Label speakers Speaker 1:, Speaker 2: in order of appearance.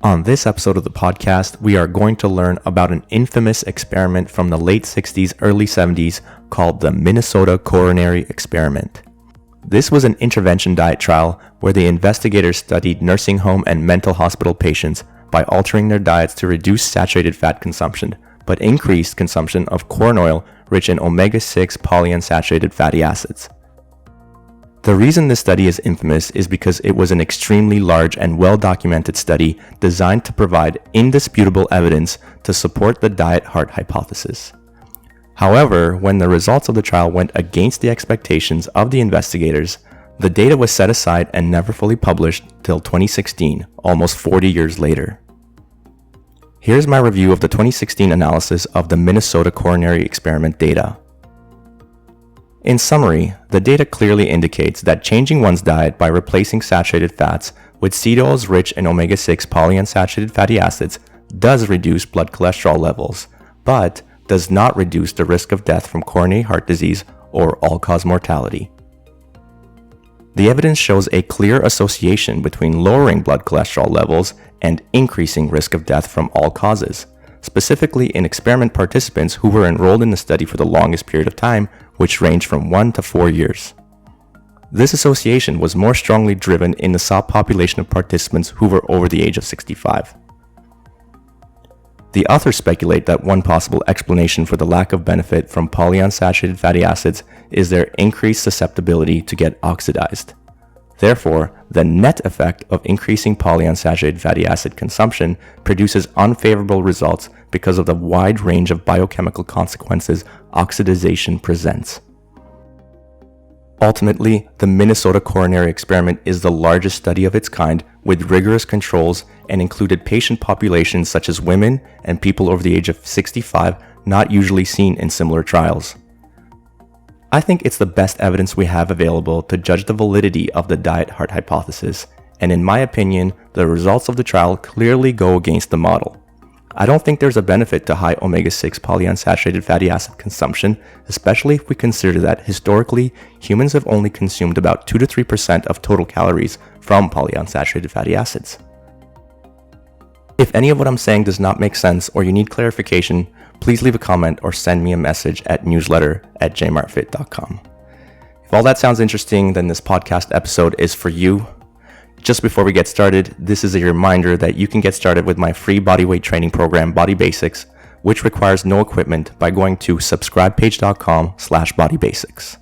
Speaker 1: On this episode of the podcast, we are going to learn about an infamous experiment from the late 60s, early 70s called the Minnesota Coronary Experiment. This was an intervention diet trial where the investigators studied nursing home and mental hospital patients by altering their diets to reduce saturated fat consumption, but increased consumption of corn oil rich in omega-6 polyunsaturated fatty acids. The reason this study is infamous is because it was an extremely large and well-documented study designed to provide indisputable evidence to support the diet heart hypothesis. However, when the results of the trial went against the expectations of the investigators, the data was set aside and never fully published till 2016, almost 40 years later. Here's my review of the 2016 analysis of the Minnesota Coronary Experiment data. In summary, the data clearly indicates that changing one's diet by replacing saturated fats with seed oils rich in omega-6 polyunsaturated fatty acids does reduce blood cholesterol levels, but does not reduce the risk of death from coronary heart disease or all-cause mortality. The evidence shows a clear association between lowering blood cholesterol levels and increasing risk of death from all causes, specifically in experiment participants who were enrolled in the study for the longest period of time, which ranged from 1 to 4 years. This association was more strongly driven in the subpopulation of participants who were over the age of 65. The authors speculate that one possible explanation for the lack of benefit from polyunsaturated fatty acids is their increased susceptibility to get oxidized. Therefore, the net effect of increasing polyunsaturated fatty acid consumption produces unfavorable results because of the wide range of biochemical consequences oxidization presents. Ultimately, the Minnesota Coronary Experiment is the largest study of its kind with rigorous controls and included patient populations such as women and people over the age of 65 not usually seen in similar trials. I think it's the best evidence we have available to judge the validity of the diet heart hypothesis, and in my opinion, the results of the trial clearly go against the model. I don't think there's a benefit to high omega-6 polyunsaturated fatty acid consumption, especially if we consider that historically, humans have only consumed about 2 to 3% of total calories from polyunsaturated fatty acids. If any of what I'm saying does not make sense or you need clarification, please leave a comment or send me a message at newsletter@jmartfit.com. If all that sounds interesting, then this podcast episode is for you. Just before we get started, this is a reminder that you can get started with my free bodyweight training program, Body Basics, which requires no equipment by going to subscribepage.com/bodybasics.